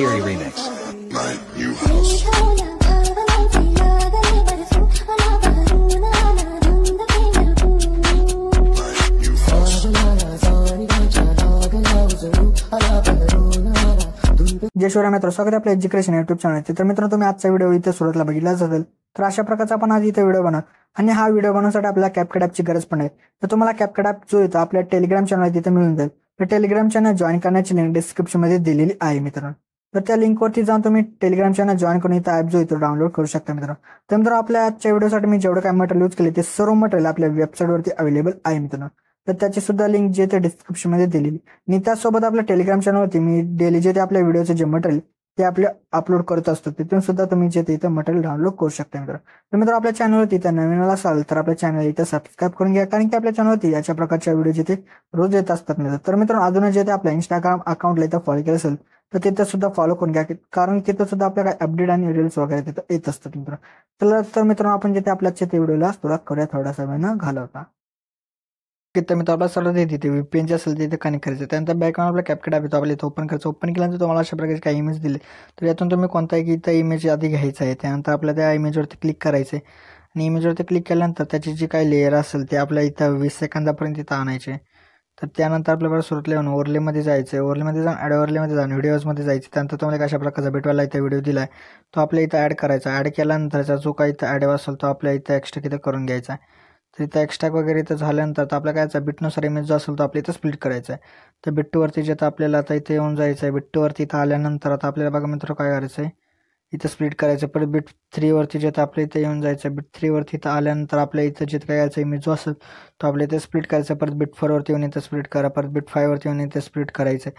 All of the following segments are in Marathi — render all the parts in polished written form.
Akiri remix. जय शिवराय मित्र, स्वागत आहे आपल्या एज्युकेशन यूट्यूब चॅनल. तर मित्रांनो, तुम्ही आजचा व्हिडिओ इथे सुरुवातीला बघितलाच असेल. तर अशा प्रकारचा आपण आज इथे व्हिडिओ बनवू आणि हा व्हिडिओ बनवण्यासाठी आपल्याला CapCut ॲपची गरज पण आहे. तर तुम्हाला CapCut ॲप जो येतो आपल्या टेलिग्राम चॅनल तिथे मिळून जाईल. तर टेलिग्राम चॅनल जॉईन करण्याची लिंक डिस्क्रिप्शनमध्ये दिलेली आहे मित्रांनो. तर त्या लिंकवरती जाऊन तुम्ही टेलिग्राम चॅनल जॉईन करून इथं ॲप जो येतो डाउनलोड करू शकता मित्रांनो. तर मित्रांनो, आपल्या आजच्या व्हिडिओसाठी मी जेवढं काय मटेरियल यूज केले ते सर्व मटेरियल आपल्या वेबसाईटवरती अवेलेबल आहे मित्रांनो. तर त्याची सुद्धा लिंक जे ते डिस्क्रिप्शनमध्ये दिलेली. आणि त्याचसोबत आपल्या टेलिग्राम चॅनलवरती मी डेली जे ते आपल्या व्हिडिओचे जे मटेरियल ते आपले अपलोड करत असतो, तिथून सुद्धा तुम्ही जे ते इथं मटेरियल डाउनलोड करू शकता मित्रांनो. तर मित्रांनो, आपल्या चॅनलवरती इथं नवीन असाल तर आपल्या चॅनल इथं सबस्क्राईब करून घ्या, कारण की आपल्या चॅनलवरती याच्या प्रकारच्या व्हिडिओ जिथे रोज येत असतात मित्रांनो. तर मित्रांनो, अजून जे ते आपल्या इंस्टाग्राम अकाउंटला इथं फॉलो केलं असेल तर तिथं सुद्धा फॉलो करून घ्या, कारण तिथं सुद्धा आपल्या काय अपडेट आणि रील्स वगैरे तिथं येत असतात मित्रांनो. तर मित्रांनो, आपण जिथे आपल्या ते व्हिडिओला सुरुवात करूया थोडासा वेळ घालवता. तर मित्र, आपला सर्वात तिथे VPN जे असेल तिथे कनेक्ट करायचं. त्यानंतर बॅकग्राऊंड आपला CapCut ॲप येतो, आपल्या इथं ओपन करायचं. ओपन केल्यानंतर तुम्हाला अशा प्रकारचे काही इमेज दिले, तर यातून तुम्ही कोणताही इथं इमेज आधी घ्यायचा आहे. त्यानंतर आपल्या त्या इमेजवरती क्लिक करायचं आहे आणि इमेजवरती क्लिक केल्यानंतर त्याची जी काही लेअर असेल ते आपल्या इथं 20 सेकंदापर्यंत इथं आणायचे. तर त्यानंतर आपल्याला सुरुवातीला येऊन ओव्हरलेमध्ये जायचं आहे. ओव्हरलेमध्ये जाऊन ॲड ओव्हरलेमध्ये जाऊन व्हिडिओजमध्ये जायचं. त्यानंतर तुम्हाला कशा प्रकारचा भेटवायला इथं व्हिडिओ दिला आहे तो आपल्या इथं ॲड करायचा. ॲड केल्यानंतरचा जो काही इथं ॲड असेल तो आपल्या इथं एक्स्ट्रा इथं करून घ्यायचा आहे. तर इथं एक्स्ट्रॅक्ट वगैरे इथं झाल्यानंतर तर आपल्या काय बिटनुसार इमेज जो असेल तो आपल्या इथं स्प्लिट करायचा आहे. तर बिट्टूवरती जे आपल्याला आता इथे येऊन जायचं आहे. बिट्टूवरती इथं आल्यानंतर आता आपल्याला बघा मित्र काय करायचं आहे, इथं स्प्लिट करायचं. परत बिट 3 वरती जे आपल्या इथे येऊन जायचं आहे. बिट 3 वरती इथं आल्यानंतर आपल्या इथं जे काय करायचं इमेज जो असेल तो आपल्या इथे स्प्लिट करायचा. परत बिट 4 वरती येऊन इथं स्प्लिट करा. परत बिट 5 वरती येऊन इथं स्प्लिट करायचं.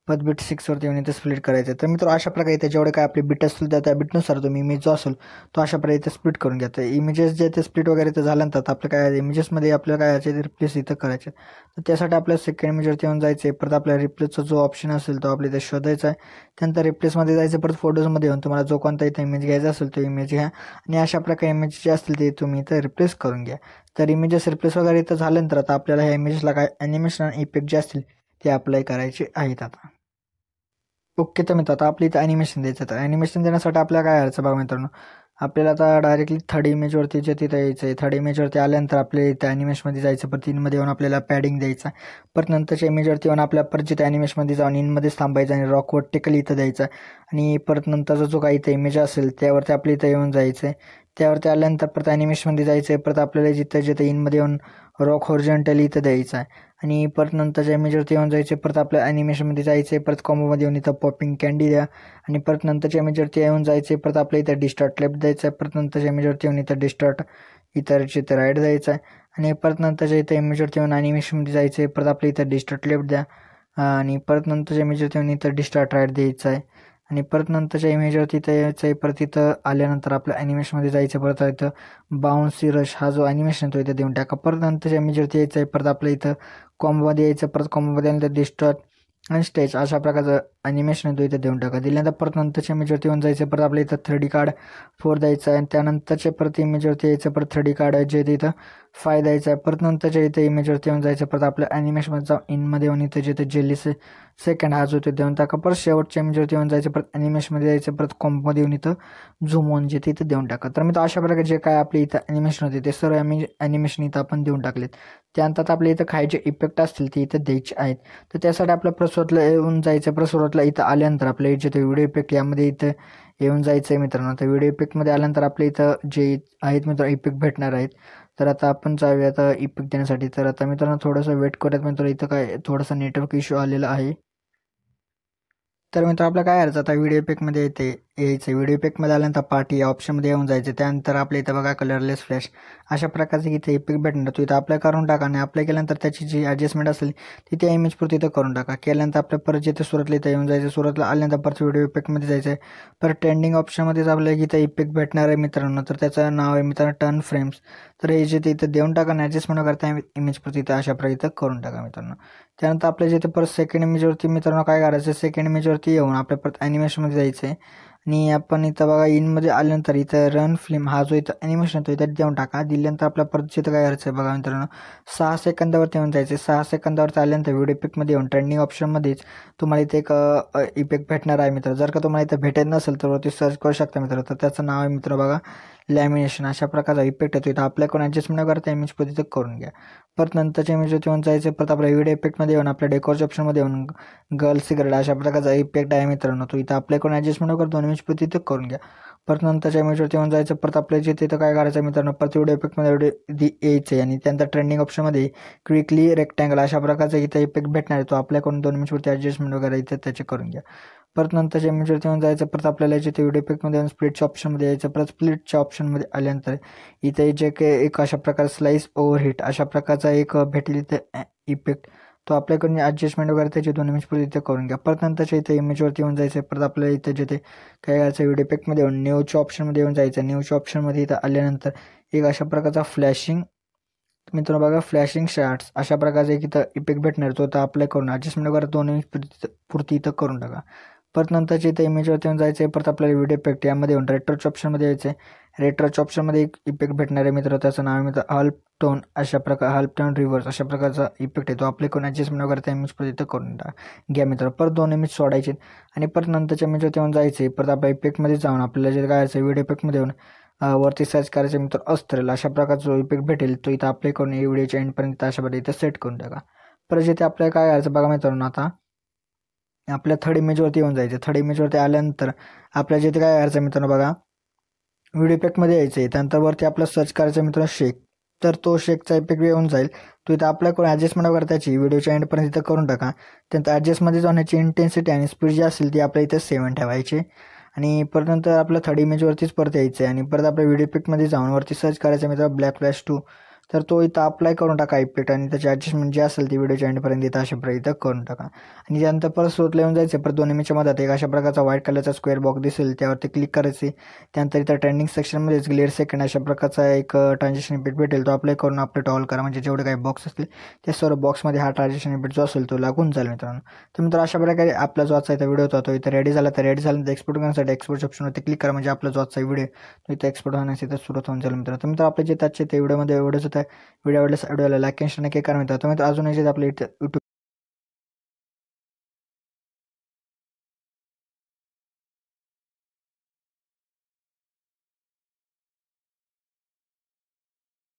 परत बिट 6 वरती येऊन इथे स्प्लिट करायचं. तर मित्र, अशा प्रकारे इथे जेवढे काय आपले बिट असतील त्या बिटनुसार तुम्ही इमेज जो असेल तो अशा प्रकारे इथे स्प्लिट करून घ्या. तर इमेजेस जे ते स्प्लिट वगैरे इथं झाल्यानंतर आपलं काय इमेजेसमध्ये आपल्याला काय याचे रिप्लेस इथं करायचे. तर त्यासाठी आपल्याला सेकंड इमेजवरती येऊन जायचं आहे. परत आपल्या रिप्लेसचा जो ऑप्शन असेल तो आपल्या इथे शोधायचा आहे. त्यानंतर रिप्लेसमध्ये जायचं. परत फोटोजमध्ये येऊन तुम्हाला जो कोणता इथं इमेज घ्यायचा असेल तो इमेज घ्या आणि अशा प्रकारे इमेज जे असतील ते तुम्ही इथं रिप्लेस करून घ्या. तर इमेजेस रिप्लेस वगैरे इथं झाल्यानंतर आता आपल्याला ह्या इमेजेसला काय ॲनिमेशन आणि इफेक्ट जे असतील ते अप्लाय करायचे आहेत. आता ओके, तर मित्र आता आपली इथं ॲनिमेशन द्यायचं. तर ॲनिमेशन देण्यासाठी आपल्याला काय करायचं बघा मित्रांनो, आपल्याला आता डायरेक्टली थर्ड इमेजवरती जे तिथं यायचं आहे. थर्ड इमेजवरती आल्यानंतर आपल्या इथं ॲनिमेशनमध्ये जायचं. परत इनमध्ये येऊन आपल्याला पॅडिंग द्यायचा. परत नंतरच्या इमेजवरती येऊन आपल्या परत जिथे ॲनिमेशनमध्ये जाऊन इनमध्येच थांबायचं आणि रॉक वर्टिकली इथं द्यायचा. आणि परत नंतरचा जो काही इथं इमेज असेल त्यावरती आपल्या इथं येऊन जायचं आहे. त्यावरती आल्यानंतर परत ॲनिमेशनमध्ये जायचं आहे. परत आपल्याला जिथं इनमध्ये येऊन रॉक हॉरिझॉन्टली इथं द्यायचा आहे. आणि परत नंतरच्या इमेजवरती येऊन जायचे. परत आपल्या ॲनिमेशनमध्ये जायचे. परत कॉम्बोमध्ये येऊन इथं पॉपिंग कॅन्डी द्या. आणि परत नंतरच्या इमेजवरती येऊन जायचे. परत आपल्या इथं डिस्टॉर्ट लेफ्ट द्यायचं आहे. परत नंतरच्या इमेजवरती येऊन इथं डिस्टॉर्ट इथं राईट द्यायचं आहे. आणि परत नंतरच्या इथं इमेजवरती येऊन ॲनिमेशनमध्ये जायचे. परत आपल्या इथं डिस्टॉर्ट लेफ्ट द्या. आणि परत नंतरच्या इमेजवरती येऊन इथं डिस्टॉर्ट राईट द्यायचं आहे. आणि परत नंतरच्या इमेजवरती इथं यायचं आहे. परत इथं आल्यानंतर आपल्या ॲनिमेशनमध्ये जायचं. परत इथं बाउन्सी रश हा जो ॲनिमेशन तो इथं देऊन टाका. परत नंतरच्या इमेजवरती यायचं आहे. परत आपल्या इथं कॉम्बोमध्ये यायचं. परत कॉम्बोमध्ये आल्यानंतर डिस्टॉर्ट आणि स्टेज अशा प्रकारचं ॲनिमेशन तो इथं देऊन टाका. दिल्यानंतर परत नंतरच्या इमेजवरती येऊन जायचं. परत आपल्या इथं 3D कार्ड 4 द्यायचं आहे. आणि त्यानंतरच्या परत इमेजवरती यायचं. परत 3D कार्ड जे इथं 5 द्यायचं आहे. परत नंतरच्या इथं इमेजवरती येऊन जायचं. परत आपल्या ॲनिमेशनमध्ये जाऊन इनमध्ये येऊन इथं जिथे जेली सेकंड हा जो ते देऊन टाका. परत शेवटच्या इमेजवरती येऊन जायचं. परत ॲनिमेशनमध्ये जायचं. परत कॉम्बोमध्ये येऊन इथं झूम ऑन जे तिथं देऊन टाका. तर मी तर अशा प्रकारे जे काय आपली इथं ॲनिमेशन होते ते सर्व ॲनिमेशन इथं आपण देऊन टाकलेत. त्यानंतर आपल्या इथं काही जे इफेक्ट असतील ते इथं द्यायचे आहेत. तर त्यासाठी आपल्या प्रसुरातला येऊन जायचं. प्रसुरातला इथं आल्यानंतर आपल्या जे ते व्हिडिओ इफेक्ट यामध्ये इथं येऊन जायचं आहे मित्रांनो. तर व्हिडिओ इफेक्टमध्ये आल्यानंतर आपल्या इथं जे आहेत मित्र इफेक्ट भेटणार आहेत. तर आता आपण जाऊया आता इफेक्ट देण्यासाठी. तर आता मित्रांनो थोडंसं वेट करूयात मित्रांनो, इथं काय थोडासा नेटवर्क इश्यू आलेला आहे. तर मित्र आपलं काय करायचं आता व्हिडिओ इफेक्टमध्ये यायचं. व्हिडिओ इफेक्टमध्ये आल्यानंतर पार्टी या ऑप्शनमध्ये येऊन जायचं. त्यानंतर आपल्या इथं बघा कलरलेस फ्लॅश अशा प्रकारचे इथे इफेक्ट भेटणार. तो इथं अप्लाय करून टाका. आणि अप्लाय केल्यानंतर त्याची जी ॲडजस्टमेंट असेल ती त्या इमेजपुरती इथं करून टाका. केल्यानंतर आपल्या परत जिथे सुरुवातीला इथं येऊन जायचं. सुरुवातीला आल्यानंतर परत व्हिडिओ इफेक्टमध्ये जायचं आहे. परत ट्रेंडिंग ऑप्शनमध्येच आपल्याला इथं इफेक्ट भेटणार आहे मित्रांनो. तर त्याचं नाव आहे मित्रांनो टर्न फ्रेम्स. तर हे जे इथं देऊन टाका आणि ॲडजस्टमेंट करता इमेजपुरती इथं अशा प्रकारे इथं करून टाका मित्रांनो. त्यानंतर आपल्या जिथे परत सेकंड इमेजवरती मित्रांनो काय करायचं, सेकंड इमेजवरती येऊन आपल्या परत ॲनिमेशनमध्ये जायचं आहे. आणि आपण इथं बघा इनमध्ये आल्यानंतर इथं रन फिल्म हा जो इथं ॲनिमेशन तो इथं देऊन टाका. दिल्यानंतर आपल्या परत इथं काय करायचं आहे बघा मित्रांनो, 6 सेकंदावरती येऊन जायचं. 6 सेकंदावरती आल्यानंतर व्हिडिओ इफेक्टमध्ये येऊन ट्रेंडिंग ऑप्शनमध्येच तुम्हाला इथे एक इफेक्ट भेटणार आहे मित्र. जर का तुम्हाला इथं भेटत नसेल तर वरती सर्च करू शकता मित्र. तर त्याचं नाव आहे मित्र बघा लॅमिनेशन. अशा प्रकारचा इफेक्ट येतो. इथं आपल्या कोण ॲडजस्टमेंट न करता इमेज पद्धती करून घ्या. परत नंतरच्या इमेजवरती येऊन जायचं. परत आपल्या व्हिडिओ इफेक्टमध्ये येऊन आपल्या डेकोरच्या ऑप्शनमध्ये येऊन गर्ल सिगरेट अशा प्रकारचा इफेक्ट आहे मित्रांनो. तो इथं आपल्या कोण ॲडजस्टमेंट न करता इमेज पद्धती करून घ्या. परत नंतरच्या इमेजवरती येऊन जायचं. परत आपल्या तिथं काय करायचं मित्रांनो, परत व्हिडिओ इफेक्टमध्ये यायचं आहे आणि त्यानंतर ट्रेंडिंग ऑप्शनमध्ये क्विकली रेक्टँगल अशा प्रकारचा इथं इफेक्ट भेटणार आहे. तो आपल्याकडून 2 इमेजवरती ॲडजस्टमेंट वगैरे इथं त्याचे करून घ्या. परत नंतरच्या इमेजवरती येऊन जायचं. परत आपल्याला जिथे व्हिडिओ इफेक्टमध्ये येऊन स्प्लिटच्या ऑप्शनमध्ये यायचं. परत स्प्लिटच्या ऑप्शनमध्ये आल्यानंतर इथे जे काही एक अशा प्रकार स्लाइस ओव्हर हिट अशा प्रकारचा एक भेटेल इथे इफेक्ट, तो आपल्याकडून ॲडजस्टमेंट वगैरे त्याचे 2 इमेज पुढे इथे करून घ्या. परत नंतरच्या इथे इमेजवरती येऊन जायचं. परत आपल्याला इथे जिथे काय करायचं व्हिडिओ इफेक्टमध्ये येऊन न्यूच्या ऑप्शनमध्ये येऊन जायचं. न्यूच्या ऑप्शनमध्ये इथं आल्यानंतर एक अशा प्रकारचा फ्लॅशिंग मित्रांनो बघा फ्लॅशिंग शॉट्स अशा प्रकारचा एक इथं इफेक्ट भेटणार. तो तर अप्लाय करून ॲडजस्टमेंट वगैरे 2 इमेज पुरती इथं करून टाका. परत नंतरच्या इथं इमेजवरती येऊन जायचं आहे. परत आपल्याला व्हिडिओ इफेक्ट यामध्ये येऊन रेट्रोच्या ऑप्शनमध्ये यायचं आहे. रेट्रोच्या ऑप्शनमध्ये एक इफेक्ट भेटणार आहे मित्र. त्याचं नाव आहे मित्र हल्प टोन अशा प्रकार हल्प टोन रिव्हर्स अशा प्रकारचा इफेक्ट आहे. तो आपले कोण ॲडजस्टमेंट वगैरे त्या इमेज परत इथं करून घ्या मित्र. परत 2 इमेज सोडायचे आणि परत नंतरच्या इमेजवरती येऊन जायचे. परत आपल्या इफेक्टमध्ये जाऊन आपल्याला जे काय व्हिडिओ इफेक्टमध्ये येऊन वरती सर्च करायचं मित्र अस्त्रेल अशा प्रकारचा जो इफेक्ट भेटेल तो इथं अप्लाय करून व्हिडिओच्या एंडपर्यंत अशा प्रकारे इथं सेट करून टाका. परत जिथे आपल्याला काय करायचं बघा मित्रांनो, आता आपल्या थर्ड इमेजवरती येऊन जायचं. थर्ड इमेजवरती आल्यानंतर आपल्या जिथे काय करायचं मित्रांनो बघा व्हिडिओ इफेक्टमध्ये यायचं आहे. त्यानंतर वरती आपलं सर्च करायचं मित्रांनो शेक. तर तो शेकचा इफेक्ट येऊन जाईल. तो इथं आपल्याकडून ॲडजस्टमेंट वगैरे त्याची व्हिडिओच्या एंडपर्यंत इथं करून टाका. त्यानंतर ॲडजस्टमध्ये जाऊन याची इंटेन्सिटी आणि स्पीड जी असेल ती आपल्या इथं 7 ठेवायची आणि परत नंतर आपल्या थर्ड इमेजवरतीच परत यायचं आहे आणि परत आपल्या व्हिडिओ इफेक्टमध्ये जाऊन वरती सर्च करायचं मित्र ब्लॅक फ्लॅश 2. तर तो इथं अप्लाय करून टाका इफेक्ट आणि त्याची ॲडजस्टमेंट जी असेल ती व्हिडिओच्या एंडपर्यंत इथं अशा प्रकारे इथं करून टाका. आणि त्यानंतर परत स्रोतला येऊन जायचं. परत 2 इमेजच्या मधात एक अशा प्रकारचा व्हाईट कलरचा स्क्वेअर बॉक्स दिसेल त्यावरती क्लिक करायचे. त्यानंतर इथं ट्रेंडिंग सेक्शनमध्येच ग्लेअर सेकंड अशा प्रकारचा एक ट्रान्झॅक्शन इफेक्ट भेटेल. तो अप्लाय करून आपलं टॉल करा म्हणजे जेवढे काही बॉक्स असतील त्या सर्व बॉक्समध्ये हा ट्रान्झॅक्शन इफेक्ट जो असेल तो लागून जाईल मित्रांनो. तर मित्र अशा प्रकारे आपला जो आजचा इथं व्हिडिओ होता तो इथं रेडी झाला. तर रेडी झाल्यानंतर एक्सपोर्ट करण्यासाठी एक्सपोर्ट ऑप्शनवरती क्लिक करा म्हणजे आपला जो आजचा व्हिडिओ तो इथं एक्सपोर्ट होण्यास इथं सुरुवात होऊन जाईल मित्र. तर मित्र आपल्या जे आजचे ते व्हिडिओमध्ये व्हिडिओ होता व्हिडिओ आवडल्यास व्हिडिओला लाईक आणि शेअर नक्की करा मित्र. तर मित्र अजून आपल्या इथं